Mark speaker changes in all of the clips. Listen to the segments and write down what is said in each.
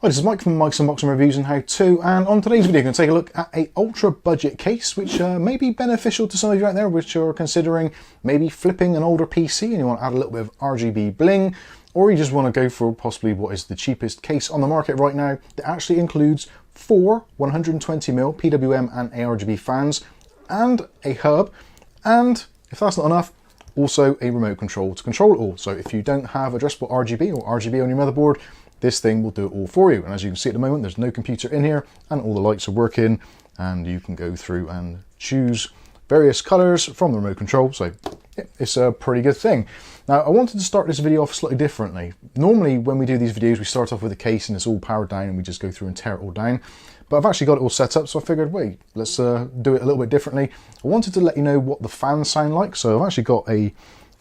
Speaker 1: Hi, this is Mike from Mike's Unboxing Reviews and How To, and on today's video I'm going to take a look at a ultra budget case which may be beneficial to some of you out there which are considering maybe flipping an older PC and you want to add a little bit of RGB bling, or you just want to go for possibly what is the cheapest case on the market right now that actually includes 4 120mm PWM and ARGB fans and a hub, and if that's not enough, also a remote control to control it all. So if you don't have addressable RGB or RGB on your motherboard, this thing will do it all for you. And as you can see at the moment, there's no computer in here and all the lights are working, and you can go through and choose various colors from the remote control. So yeah, it's a pretty good thing. Now, I wanted to start this video off slightly differently. Normally when we do these videos, we start off with a case and it's all powered down and we just go through and tear it all down. But I've actually got it all set up, so I figured, wait, let's do it a little bit differently. I wanted to let you know what the fans sound like. So I've actually got a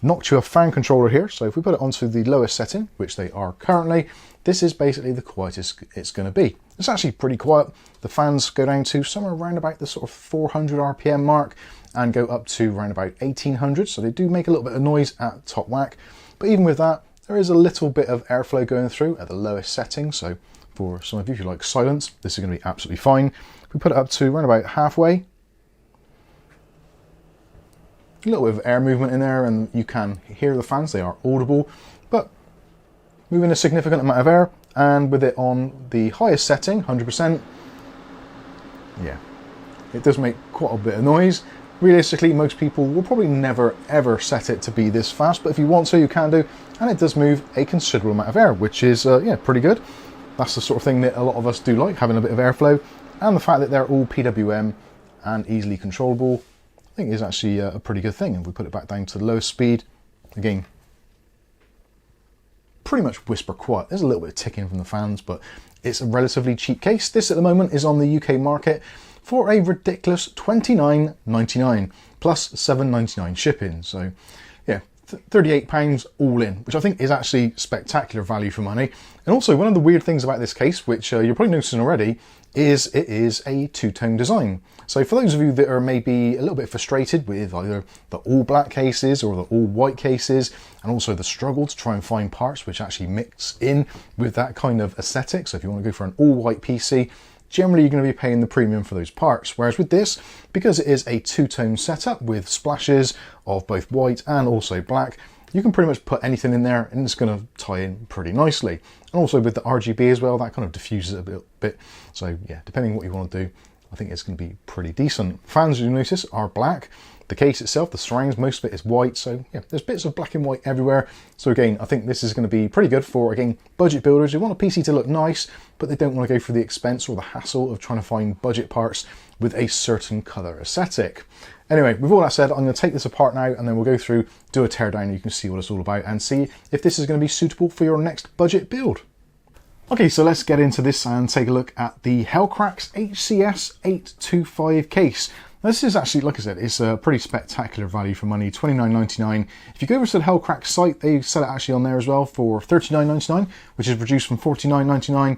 Speaker 1: Noctua fan controller here. So if we put it onto the lowest setting, which they are currently, this is basically the quietest it's going to be. It's actually pretty quiet. The fans go down to somewhere around about the sort of 400 RPM mark and go up to around about 1800. So they do make a little bit of noise at top whack. But even with that, there is a little bit of airflow going through at the lowest setting. So for some of you who like silence, this is going to be absolutely fine. If we put it up to around about halfway, a little bit of air movement in there and you can hear the fans, they are audible, but moving a significant amount of air. And with it on the highest setting, 100%, yeah, it does make quite a bit of noise. Realistically, most people will probably never ever set it to be this fast, but if you want to, you can do, and it does move a considerable amount of air, which is yeah, pretty good. That's the sort of thing that a lot of us do like, having a bit of airflow, and the fact that they're all PWM and easily controllable, I think is actually a pretty good thing. If we put it back down to the lowest speed, again, pretty much whisper quiet. There's a little bit of ticking from the fans, but it's a relatively cheap case. This at the moment is on the UK market for a ridiculous £29.99 plus £7.99 shipping. So yeah, £38 all in, which I think is actually spectacular value for money. And also one of the weird things about this case, which you're probably noticing already, is it is a two-tone design. So for those of you that are maybe a little bit frustrated with either the all black cases or the all white cases, and also the struggle to try and find parts which actually mix in with that kind of aesthetic. So if you want to go for an all white PC, generally you're going to be paying the premium for those parts. Whereas with this, because it is a two-tone setup with splashes of both white and also black, you can pretty much put anything in there and it's going to tie in pretty nicely. And also with the RGB as well, that kind of diffuses it a bit. So yeah, depending on what you want to do, I think it's going to be pretty decent. Fans, you'll notice, are black. The case itself, the surrounds, most of it is white. So yeah, there's bits of black and white everywhere. So again, I think this is going to be pretty good for, again, budget builders who want a PC to look nice, but they don't want to go through the expense or the hassle of trying to find budget parts with a certain color aesthetic. Anyway, with all that said, I'm going to take this apart now and then we'll go through, do a teardown, and you can see what it's all about and see if this is going to be suitable for your next budget build. Okay, so let's get into this and take a look at the Hellcracks HCS825 case. Now, this is actually, like I said, it's a pretty spectacular value for money, £29.99. If you go over to the Hellcracks site, they sell it actually on there as well for £39.99, which is reduced from £49.99.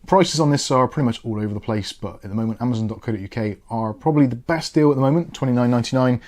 Speaker 1: Prices on this are pretty much all over the place, but at the moment, Amazon.co.uk are probably the best deal at the moment, £29.99.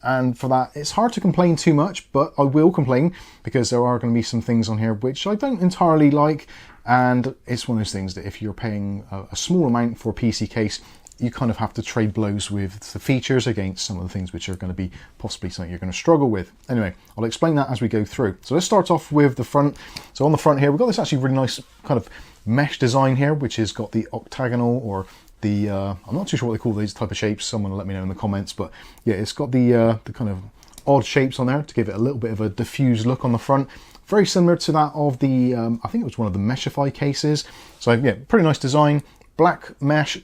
Speaker 1: And for that, it's hard to complain too much, but I will complain because there are going to be some things on here which I don't entirely like. And it's one of those things that if you're paying a small amount for a PC case, you kind of have to trade blows with the features against some of the things which are going to be possibly something you're going to struggle with. Anyway, I'll explain that as we go through. So let's start off with the front. So on the front here, we've got this actually really nice kind of mesh design here, which has got the octagonal or the, I'm not too sure what they call these type of shapes. Someone will let me know in the comments, but yeah, it's got the kind of odd shapes on there to give it a little bit of a diffused look on the front. Very similar to that of the, I think it was one of the Meshify cases. So yeah, pretty nice design, black mesh,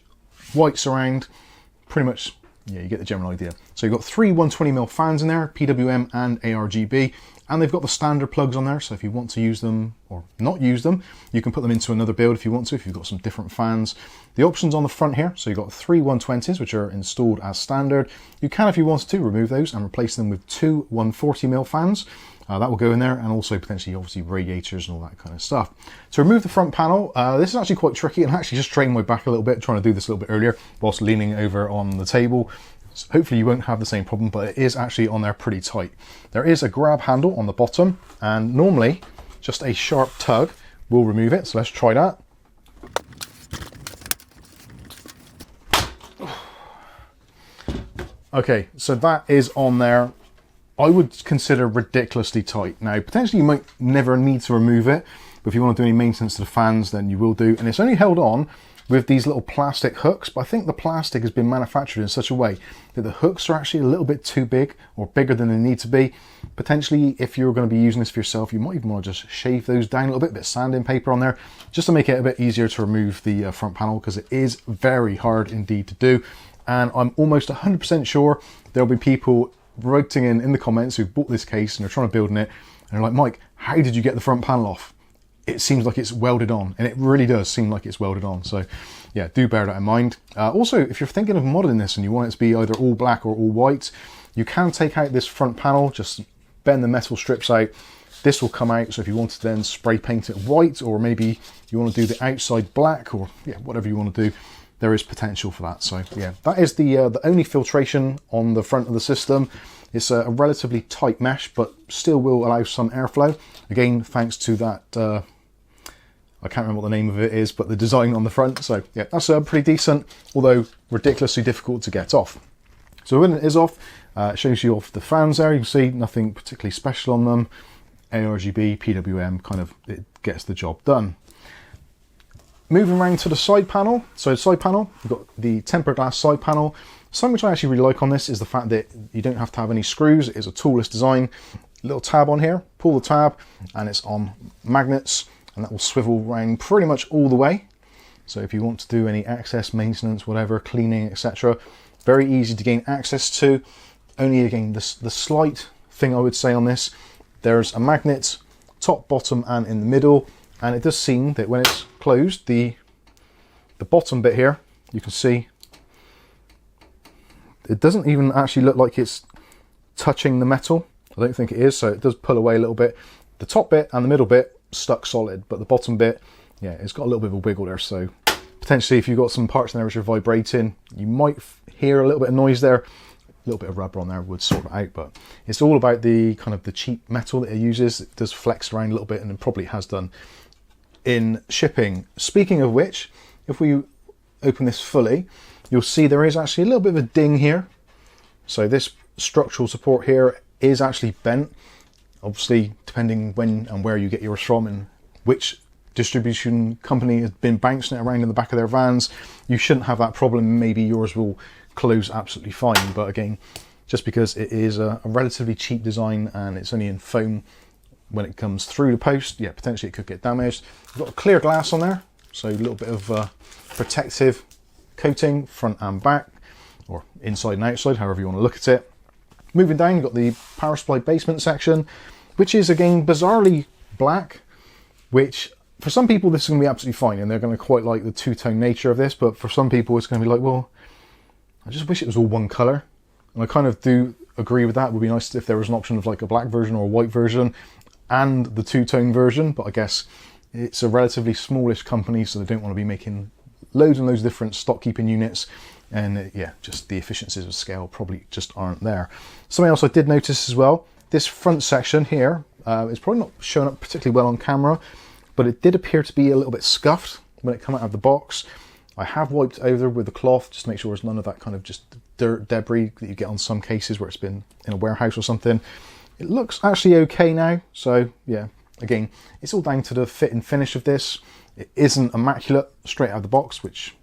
Speaker 1: white surround, pretty much, yeah, you get the general idea. So you've got 3 120mm fans in there, PWM and ARGB, and they've got the standard plugs on there. So if you want to use them or not use them, you can put them into another build if you want to, if you've got some different fans. The options on the front here, so you've got 3 120s, which are installed as standard. You can, if you wanted to, remove those and replace them with 2 140mm fans. That will go in there, and also potentially obviously radiators and all that kind of stuff. To remove the front panel, this is actually quite tricky, and I actually just strained my back a little bit trying to do this a little bit earlier whilst leaning over on the table. So hopefully you won't have the same problem, but it is actually on there pretty tight. There is a grab handle on the bottom, and normally just a sharp tug will remove it. So let's try that. Okay, so that is on there. I would consider ridiculously tight. Now, potentially you might never need to remove it, but if you want to do any maintenance to the fans, then you will do. And it's only held on with these little plastic hooks, but I think the plastic has been manufactured in such a way that the hooks are actually a little bit too big or bigger than they need to be. Potentially, if you're going to be using this for yourself, you might even want to just shave those down a little bit of sanding paper on there, just to make it a bit easier to remove the front panel, because it is very hard indeed to do. And I'm almost 100% sure there'll be people writing in the comments who bought this case and they're trying to build in it, and they're like, Mike, how did you get the front panel off? It seems like it's welded on, and it really does seem like it's welded on. So yeah, do bear that in mind. Also, if you're thinking of modding this and you want it to be either all black or all white, you can take out this front panel, just bend the metal strips out. This will come out, so if you want to then spray paint it white, or maybe you want to do the outside black, or yeah, whatever you want to do, there is potential for that. So yeah, that is the only filtration on the front of the system. It's a relatively tight mesh, but still will allow some airflow. Again, thanks to that, I can't remember what the name of it is, but the design on the front. So yeah, that's pretty decent, although ridiculously difficult to get off. So when it is off, it shows you off the fans there. You can see nothing particularly special on them. ARGB, PWM, kind of, it gets the job done. Moving around to the side panel. So the side panel, you've got the tempered glass side panel. Something which I actually really like on this is the fact that you don't have to have any screws. It is a toolless design. Little tab on here, pull the tab, and it's on magnets, and that will swivel around pretty much all the way. So if you want to do any access, maintenance, whatever, cleaning, etc., very easy to gain access to. Only again, the slight thing I would say on this, there's a magnet top, bottom, and in the middle, and it does seem that when it's closed, the bottom bit here, you can see it doesn't even actually look like it's touching the metal. I don't think it is, so it does pull away a little bit. The top bit and the middle bit stuck solid, but the bottom bit, yeah, it's got a little bit of a wiggle there. So potentially if you've got some parts in there which are vibrating, you might hear a little bit of noise there. A little bit of rubber on there would sort it out, but it's all about the kind of the cheap metal that it uses. It does flex around a little bit, and it probably has done in shipping. Speaking of which, if we open this fully, you'll see there is actually a little bit of a ding here. So this structural support here is actually bent. Obviously, depending when and where you get yours from and which distribution company has been bouncing it around in the back of their vans, you shouldn't have that problem. Maybe yours will close absolutely fine, but again, just because it is a relatively cheap design and it's only in foam, when it comes through the post, yeah, potentially it could get damaged. We've got a clear glass on there, so a little bit of protective coating front and back, or inside and outside, however you want to look at it. Moving down, you've got the power supply basement section, which is again bizarrely black, which for some people this is going to be absolutely fine and they're going to quite like the two-tone nature of this, but for some people it's going to be like, well, I just wish it was all one colour. And I kind of do agree with that. It would be nice if there was an option of like a black version or a white version and the two-tone version, but I guess it's a relatively smallish company, so they don't want to be making loads and loads of different stock keeping units, and yeah, just the efficiencies of scale probably just aren't there. Something else I did notice as well, this front section here is probably not showing up particularly well on camera, but it did appear to be a little bit scuffed when it came out of the box. I have wiped over with a cloth just to make sure there's none of that kind of just dirt debris that you get on some cases where it's been in a warehouse or something. It looks actually okay now, so yeah, again, it's all down to the fit and finish of this. It isn't immaculate straight out of the box, which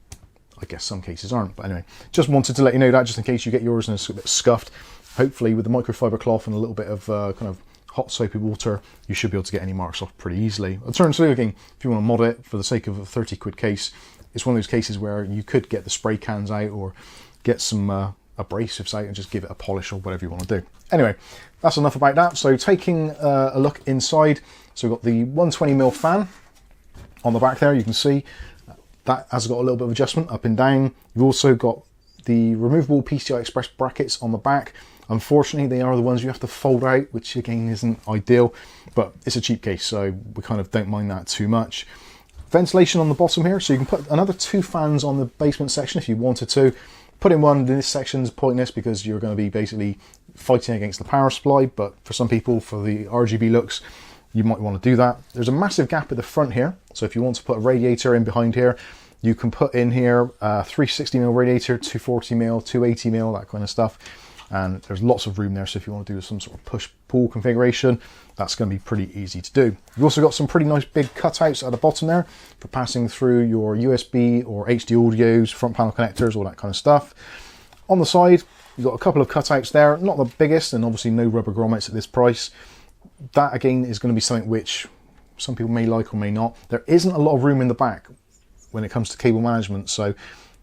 Speaker 1: I guess some cases aren't, but anyway, just wanted to let you know that just in case you get yours and it's a bit scuffed. Hopefully with the microfiber cloth and a little bit of kind of hot soapy water, you should be able to get any marks off pretty easily. Alternatively, again, if you want to mod it for the sake of a 30 quid case, it's one of those cases where you could get the spray cans out or get some abrasives out and just give it a polish or whatever you want to do. Anyway, that's enough about that. So taking a look inside, so we've got the 120mm fan on the back there. You can see that has got a little bit of adjustment up and down. You've also got the removable PCI Express brackets on the back. Unfortunately, they are the ones you have to fold out, which again isn't ideal, but it's a cheap case, so we kind of don't mind that too much. Ventilation on the bottom here, so you can put another 2 fans on the basement section if you wanted to. Putting one in this section is pointless because you're going to be basically fighting against the power supply, but for some people, for the RGB looks, you might want to do that. There's a massive gap at the front here, so if you want to put a radiator in behind here, you can put in here a 360mm radiator, 240mm, 280mm, that kind of stuff. And there's lots of room there, so if you want to do some sort of push-pull configuration, that's going to be pretty easy to do. You've also got some pretty nice big cutouts at the bottom there for passing through your USB or HD audios, front panel connectors, all that kind of stuff. On the side, you've got a couple of cutouts there, not the biggest, and obviously no rubber grommets at this price. That again is going to be something which some people may like or may not. There isn't a lot of room in the back when it comes to cable management, so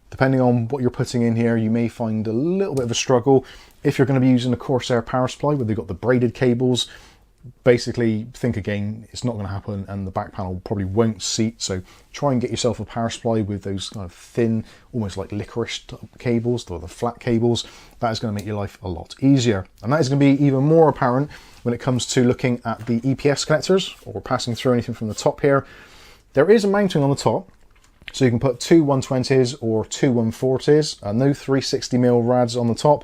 Speaker 1: depending on what you're putting in here, you may find a little bit of a struggle. If you're going to be using a Corsair power supply where they've got the braided cables, basically think again, it's not going to happen, and the back panel probably won't seat. So try and get yourself a power supply with those kind of thin, almost like licorice cables, or the flat cables. That is going to make your life a lot easier. And that is going to be even more apparent when it comes to looking at the EPS connectors or passing through anything from the top here. There is a mounting on the top, so you can put two 120s or two 140s, no 360mm rads on the top.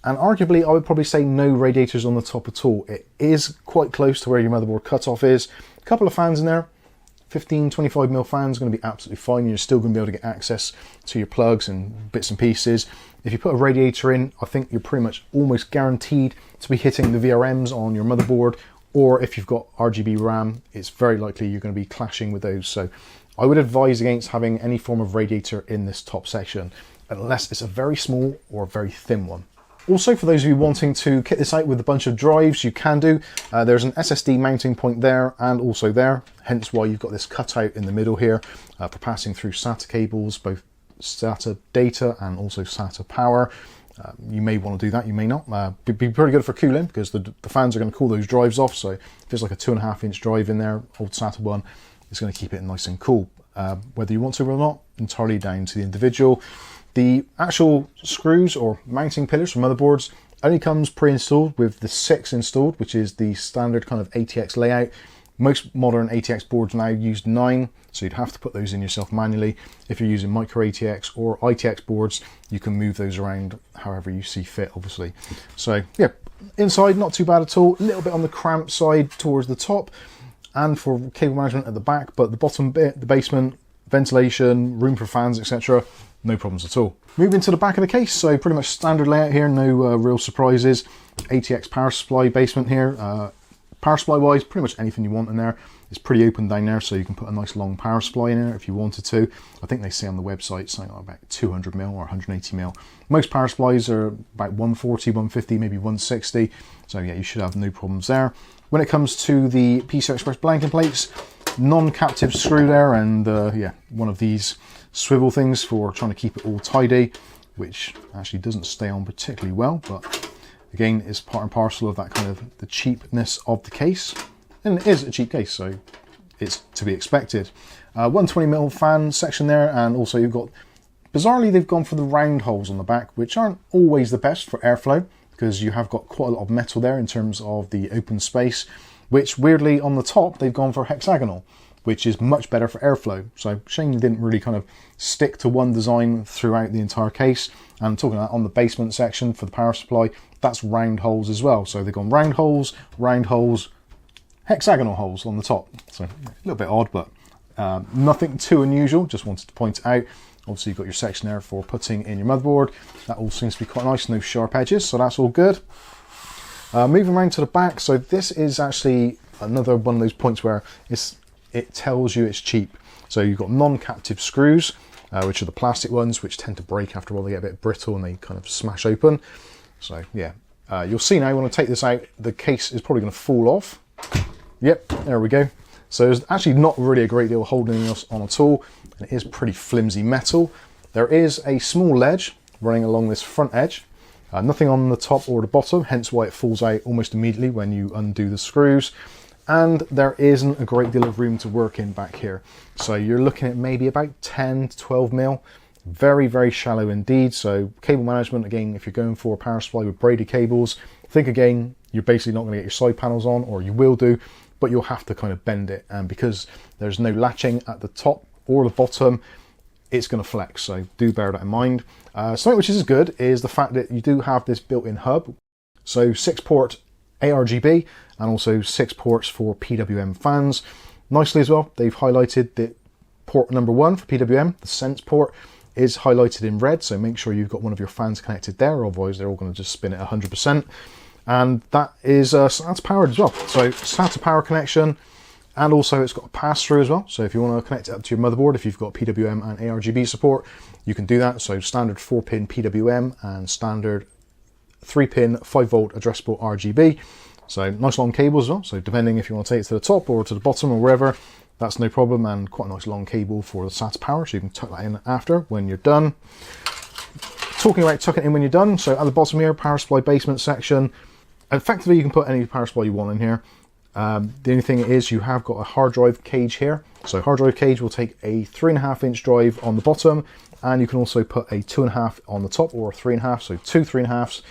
Speaker 1: And arguably, I would probably say no radiators on the top at all. It is quite close to where your motherboard cutoff is. A couple of fans in there, 15-25mm fans, going to be absolutely fine. You're still going to be able to get access to your plugs and bits and pieces. If you put a radiator in, I think you're pretty much almost guaranteed to be hitting the VRMs on your motherboard, or if you've got RGB RAM, it's very likely you're going to be clashing with those. So I would advise against having any form of radiator in this top section, unless it's a very small or a very thin one. Also, for those of you wanting to kit this out with a bunch of drives, you can do. There's an SSD mounting point there and also there, hence why you've got this cutout in the middle here for passing through SATA cables, both SATA data and also SATA power. You may want to do that, you may not. Be pretty good for cooling, because the fans are going to cool those drives off. So if there's like a 2.5-inch drive in there, old SATA one, it's going to keep it nice and cool. Whether you want to or not, entirely down to the individual. The actual screws or mounting pillars for motherboards only comes pre-installed with the 6 installed, which is the standard kind of ATX layout. Most modern ATX boards now use 9, so you'd have to put those in yourself manually. If you're using micro ATX or ITX boards, you can move those around however you see fit, obviously. So yeah, inside not too bad at all. A little bit on the cramped side towards the top, and for cable management at the back, but the bottom bit, the basement, ventilation, room for fans, etc., no problems at all. Moving to the back of the case, so pretty much standard layout here, no real surprises. ATX power supply basement here. Power supply wise, pretty much anything you want in there. It's pretty open down there, so you can put a nice long power supply in there if you wanted to. I think they say on the website something like about 200mm or 180mm. Most power supplies are about 140, 150, maybe 160. So yeah, you should have no problems there. When it comes to the PCI Express blanking plates, non-captive screw there, and yeah, one of these swivel things for trying to keep it all tidy, which actually doesn't stay on particularly well, but again, it's part and parcel of that kind of the cheapness of the case. And it is a cheap case, so it's to be expected. 120mm fan section there, and also you've got, bizarrely, they've gone for the round holes on the back, which aren't always the best for airflow, because you have got quite a lot of metal there in terms of the open space, which weirdly on the top, they've gone for hexagonal, which is much better for airflow. So shame they didn't really kind of stick to one design throughout the entire case. And I'm talking about on the basement section for the power supply, that's round holes as well. So they've gone round holes, hexagonal holes on the top. So a little bit odd, but nothing too unusual. Just wanted to point it out. Obviously you've got your section there for putting in your motherboard. That all seems to be quite nice, no sharp edges, so that's all good. Moving around to the back, so this is actually another one of those points where it tells you it's cheap. So you've got non-captive screws, which are the plastic ones, which tend to break after a while. They get a bit brittle and they kind of smash open. So yeah, you'll see now when I take this out, the case is probably going to fall off. Yep, there we go. So there's actually not really a great deal holding us on at all, and it is pretty flimsy metal. There is a small ledge running along this front edge. Nothing on the top or the bottom, hence why it falls out almost immediately when you undo the screws. And there isn't a great deal of room to work in back here. So you're looking at maybe about 10 to 12mm. Very, very shallow indeed. So cable management, again, if you're going for a power supply with braided cables, think again, you're basically not going to get your side panels on, or you will do, but you'll have to kind of bend it. And because there's no latching at the top or the bottom, it's going to flex. So do bear that in mind. Something which is good is the fact that you do have this built-in hub. So 6-port ARGB, and also 6 ports for PWM fans. Nicely as well, they've highlighted that port number 1 for PWM, the sense port, is highlighted in red, so make sure you've got one of your fans connected there, otherwise they're all going to just spin at 100%. And that is SATA powered as well, so SATA power connection, and also it's got a pass-through as well, so if you want to connect it up to your motherboard, if you've got PWM and ARGB support, you can do that. So standard 4-pin PWM and standard 3-pin 5-volt addressable RGB. So nice long cables as well, so depending if you want to take it to the top or to the bottom or wherever, that's no problem, and quite a nice long cable for the SATA power, so you can tuck that in after when you're done. Talking about tucking it in when you're done, so at the bottom here, power supply basement section, effectively you can put any power supply you want in here. The only thing is you have got a hard drive cage here, so hard drive cage will take a 3.5-inch drive on the bottom, and you can also put a 2.5 on the top, or a 3.5, so 2 3.5s,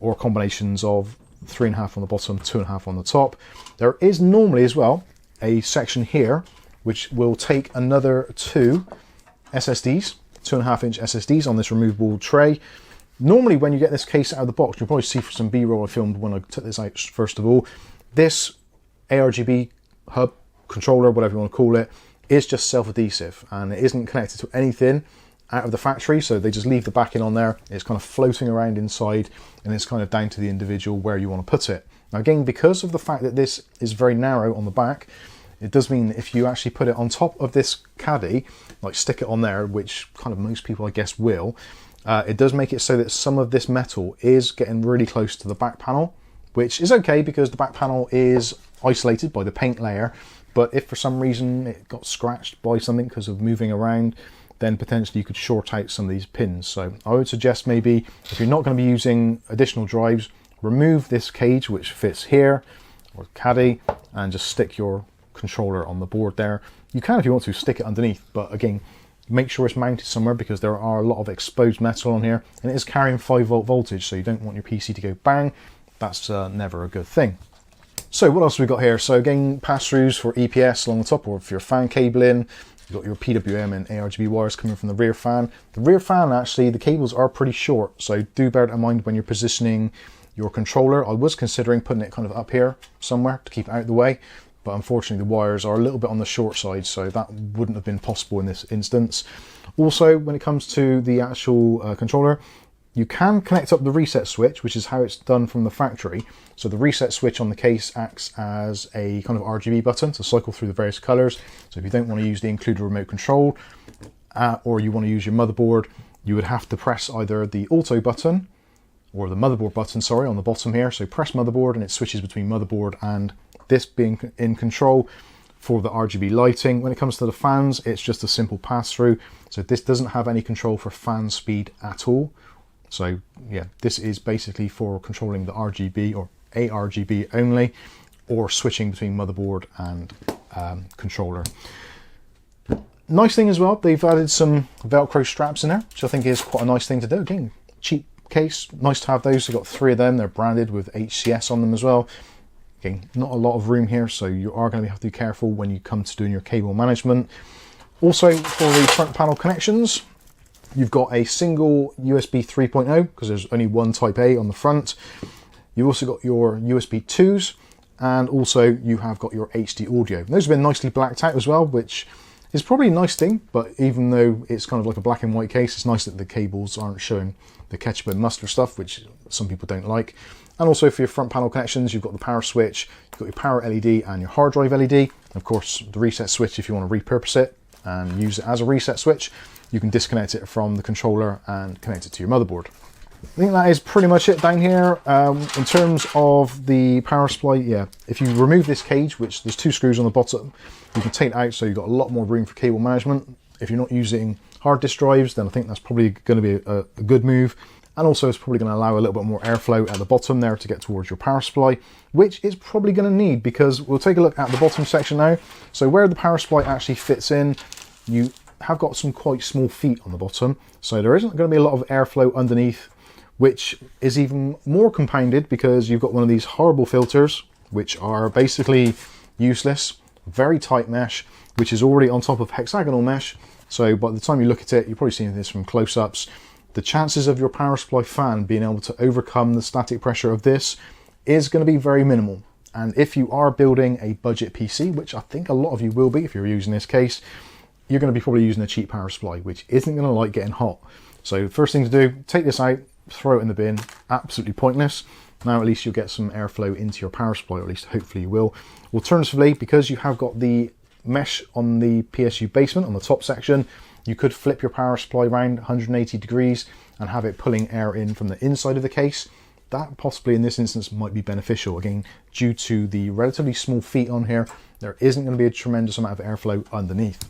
Speaker 1: or combinations of 3.5 on the bottom, 2.5 on the top. There is normally as well a section here which will take another 2 SSDs, 2.5-inch SSDs on this removable tray. Normally when you get this case out of the box, you'll probably see for some B-roll I filmed when I took this out first of all, this ARGB hub, controller, whatever you want to call it, is just self-adhesive, and it isn't connected to anything out of the factory, so they just leave the backing on there. It's kind of floating around inside, and it's kind of down to the individual where you want to put it. Now again, because of the fact that this is very narrow on the back, it does mean that if you actually put it on top of this caddy, like stick it on there, which kind of most people I guess will, it does make it so that some of this metal is getting really close to the back panel, which is okay because the back panel is isolated by the paint layer, but if for some reason it got scratched by something because of moving around, then potentially you could short out some of these pins. So I would suggest maybe if you're not going to be using additional drives, remove this cage which fits here, or caddy, and just stick your controller on the board there. You can, if you want to, stick it underneath, but again, make sure it's mounted somewhere because there are a lot of exposed metal on here, and it is carrying 5-volt voltage, so you don't want your PC to go bang. That's never a good thing. So what else have we got here? So again, pass-throughs for EPS along the top, or for your fan cabling. You've got your PWM and ARGB wires coming from the rear fan. The rear fan, actually, the cables are pretty short, so do bear that in mind when you're positioning your controller. I was considering putting it kind of up here somewhere to keep it out of the way, but unfortunately the wires are a little bit on the short side, so that wouldn't have been possible in this instance. Also, when it comes to the actual controller, you can connect up the reset switch, which is how it's done from the factory. So the reset switch on the case acts as a kind of RGB button to cycle through the various colors. So if you don't want to use the included remote control, or you want to use your motherboard, you would have to press either the auto button or the motherboard button, sorry, on the bottom here. So press motherboard and it switches between motherboard and this being in control for the RGB lighting. When it comes to the fans, it's just a simple pass-through. So this doesn't have any control for fan speed at all. So yeah, this is basically for controlling the RGB or ARGB only, or switching between motherboard and controller. Nice thing as well, they've added some Velcro straps in there, which I think is quite a nice thing to do. Again, cheap case, nice to have those. They've got 3 of them, they're branded with HCS on them as well. Again, not a lot of room here, so you are going to have to be careful when you come to doing your cable management. Also, for the front panel connections, you've got a single USB 3.0 because there's only one Type A on the front. You've also got your USB 2s, and also you have got your HD audio. Those have been nicely blacked out as well, which is probably a nice thing, but even though it's kind of like a black and white case, it's nice that the cables aren't showing the ketchup and mustard stuff, which some people don't like. And also for your front panel connections, you've got the power switch, you've got your power LED and your hard drive LED. Of course, the reset switch, if you want to repurpose it and use it as a reset switch, you can disconnect it from the controller and connect it to your motherboard. I think that is pretty much it down here. In terms of the power supply, yeah, if you remove this cage, which there's 2 screws on the bottom, you can take it out, so you've got a lot more room for cable management. If you're not using hard disk drives, then I think that's probably going to be a good move. And also it's probably going to allow a little bit more airflow at the bottom there to get towards your power supply, which is probably going to need, because we'll take a look at the bottom section now. So where the power supply actually fits in, you have got some quite small feet on the bottom, so there isn't going to be a lot of airflow underneath, which is even more compounded because you've got one of these horrible filters, which are basically useless, very tight mesh, which is already on top of hexagonal mesh. So by the time you look at it, you're probably seeing this from close-ups, the chances of your power supply fan being able to overcome the static pressure of this is going to be very minimal. And if you are building a budget PC, which I think a lot of you will be if you're using this case, you're going to be probably using a cheap power supply, which isn't going to like getting hot. So the first thing to do, take this out, throw it in the bin, absolutely pointless. Now at least you'll get some airflow into your power supply, or at least hopefully you will. Alternatively, because you have got the mesh on the PSU basement on the top section, you could flip your power supply around 180 degrees and have it pulling air in from the inside of the case. That possibly in this instance might be beneficial. Again, due to the relatively small feet on here, there isn't going to be a tremendous amount of airflow underneath.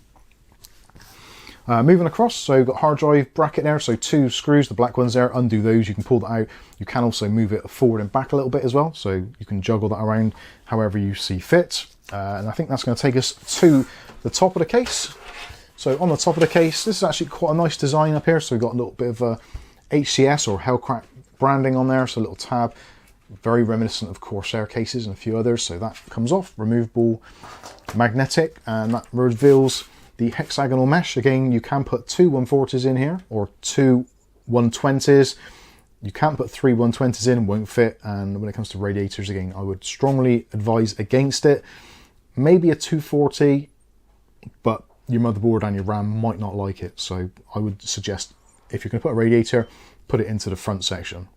Speaker 1: Moving across, so you've got hard drive bracket there, so 2 screws, the black ones there, undo those, you can pull that out. You can also move it forward and back a little bit as well, so you can juggle that around however you see fit. And I think that's going to take us to the top of the case. So on the top of the case, this is actually quite a nice design up here, so we've got a little bit of a HCS or Hellcracks branding on there, so a little tab, very reminiscent of Corsair cases and a few others. So that comes off, removable, magnetic, and that reveals the hexagonal mesh. Again, you can put 2 140s in here or 2 120s. You can't put 3 120s in, won't fit. And when it comes to radiators, again, I would strongly advise against it. Maybe a 240, but your motherboard and your RAM might not like it. So I would suggest if you're going to put a radiator, put it into the front section.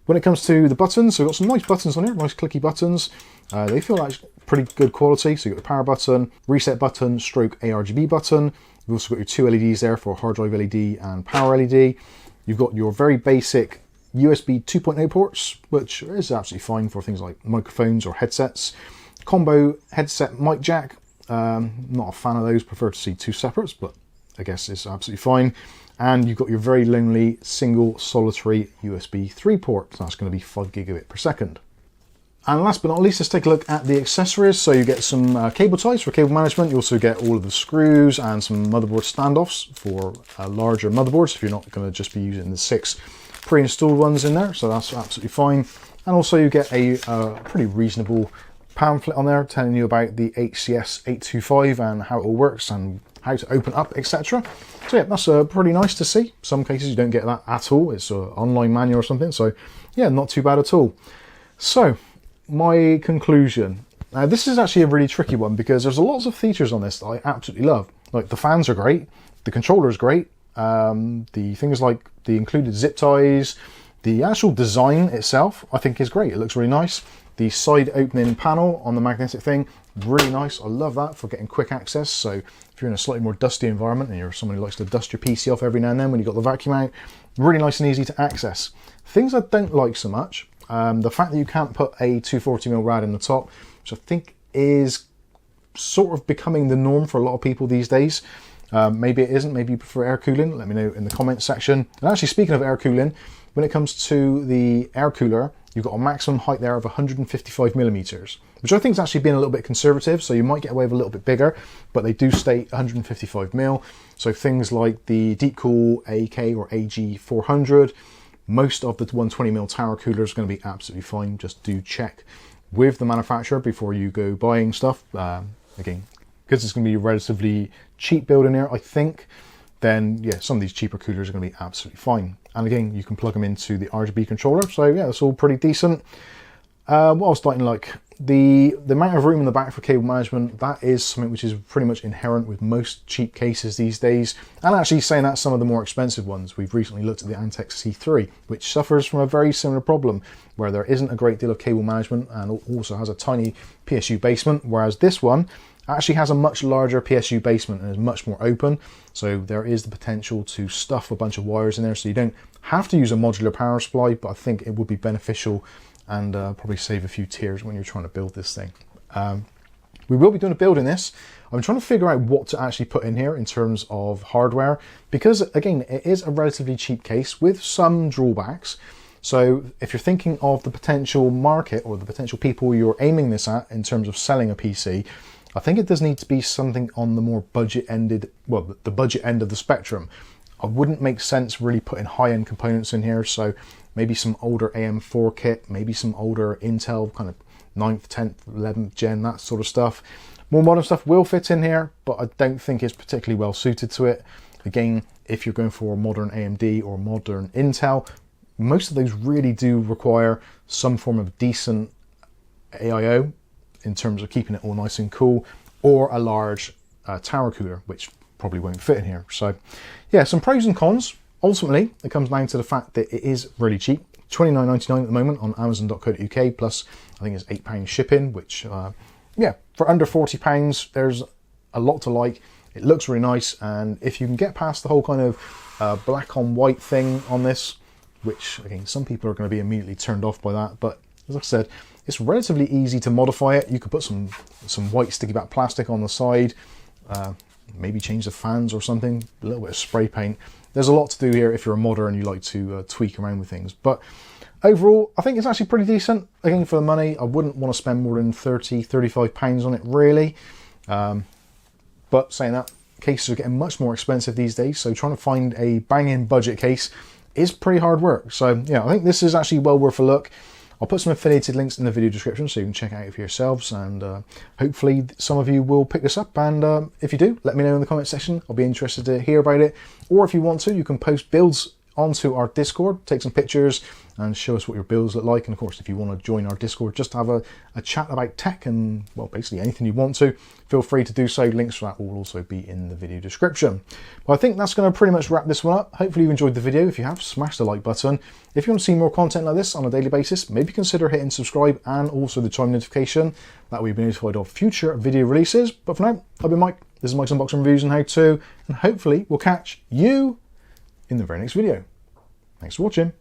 Speaker 1: When it comes to the buttons, so we've got some nice buttons on here, nice clicky buttons. They feel like pretty good quality. So you've got the power button, reset button, stroke ARGB button. You've also got your 2 LEDs there for hard drive LED and power LED. You've got your very basic USB 2.0 ports, which is absolutely fine for things like microphones or headsets. Combo headset mic jack. Not a fan of those, prefer to see 2 separates, but I guess it's absolutely fine. And you've got your very lonely single solitary USB 3 port. So that's going to be 5 gigabit per second. And last but not least, let's take a look at the accessories. So you get some cable ties for cable management. You also get all of the screws and some motherboard standoffs for larger motherboards if you're not going to just be using the 6 pre-installed ones in there. So that's absolutely fine. And also you get a pretty reasonable pamphlet on there telling you about the HCS825 and how it all works and how to open up, etc. So yeah, that's pretty nice to see. Some cases you don't get that at all. It's an online manual or something. So yeah, not too bad at all. So my conclusion. Now this is actually a really tricky one because there's lots of features on this that I absolutely love. Like the fans are great, the controller is great, the things like the included zip ties, the actual design itself I think is great. It looks really nice. The side opening panel on the magnetic thing, really nice. I love that for getting quick access. So if you're in a slightly more dusty environment and you're someone who likes to dust your PC off every now and then when you've got the vacuum out, really nice and easy to access. Things I don't like so much, the fact that you can't put a 240mm rad in the top, which I think is sort of becoming the norm for a lot of people these days. Maybe it isn't, maybe you prefer air cooling, let me know in the comments section. And actually speaking of air cooling, when it comes to the air cooler, you've got a maximum height there of 155mm, which I think is actually being a little bit conservative, so you might get away with a little bit bigger, but they do state 155mm. So things like the Deepcool AK or AG400, most of the 120mm tower cooler is going to be absolutely fine. Just do check with the manufacturer before you go buying stuff. Again, because it's going to be a relatively cheap build in here, I think, then yeah, some of these cheaper coolers are going to be absolutely fine. And again, you can plug them into the ARGB controller. So yeah, that's all pretty decent. What else do I like? The amount of room in the back for cable management, that is something which is pretty much inherent with most cheap cases these days. And actually saying that, some of the more expensive ones, we've recently looked at the ATX C3, which suffers from a very similar problem where there isn't a great deal of cable management and also has a tiny PSU basement, whereas this one actually has a much larger PSU basement and is much more open. So there is the potential to stuff a bunch of wires in there, so you don't have to use a modular power supply, but I think it would be beneficial and probably save a few tears when you're trying to build this thing. We will be doing a build in this. I'm trying to figure out what to actually put in here in terms of hardware, because again, it is a relatively cheap case with some drawbacks. So if you're thinking of the potential market or the potential people you're aiming this at in terms of selling a PC, I think it does need to be something on the more budget-ended, well, the budget end of the spectrum. I wouldn't make sense really putting high-end components in here, so maybe some older AM4 kit, maybe some older Intel, kind of 9th, 10th, 11th gen, that sort of stuff. More modern stuff will fit in here, but I don't think it's particularly well suited to it. Again, if you're going for modern AMD or modern Intel, most of those really do require some form of decent AIO in terms of keeping it all nice and cool, or a large tower cooler, which probably won't fit in here. So yeah, some pros and cons. Ultimately, it comes down to the fact that it is really cheap. £29.99 at the moment on amazon.co.uk, plus I think it's £8 shipping, which yeah, for under £40, there's a lot to like. It looks really nice, and if you can get past the whole kind of black on white thing on this, which again, some people are going to be immediately turned off by that, but as I said, it's relatively easy to modify it. You could put some white sticky back plastic on the side, maybe change the fans or something, a little bit of spray paint. There's a lot to do here if you're a modder and you like to tweak around with things. But overall, I think it's actually pretty decent. Again, for the money, I wouldn't want to spend more than £30–35 on it, really. But saying that, cases are getting much more expensive these days, so trying to find a banging budget case is pretty hard work. So yeah, I think this is actually well worth a look. I'll put some affiliated links in the video description so you can check it out for yourselves, and hopefully some of you will pick this up, and if you do, let me know in the comment section. I'll be interested to hear about it, or if you want to, you can post builds onto our Discord, take some pictures and show us what your builds look like. And of course, if you want to join our Discord just to have a chat about tech and, well, basically anything you want to, feel free to do so. Links for that will also be in the video description. But I think that's going to pretty much wrap this one up. Hopefully you enjoyed the video. If you have, smash the like button. If you want to see more content like this on a daily basis, maybe consider hitting subscribe and also the chime notification. That way you'll be notified of future video releases. But for now, I've been Mike. This is Mike's Unboxing Reviews and How To, and hopefully we'll catch you in the very next video. Thanks for watching.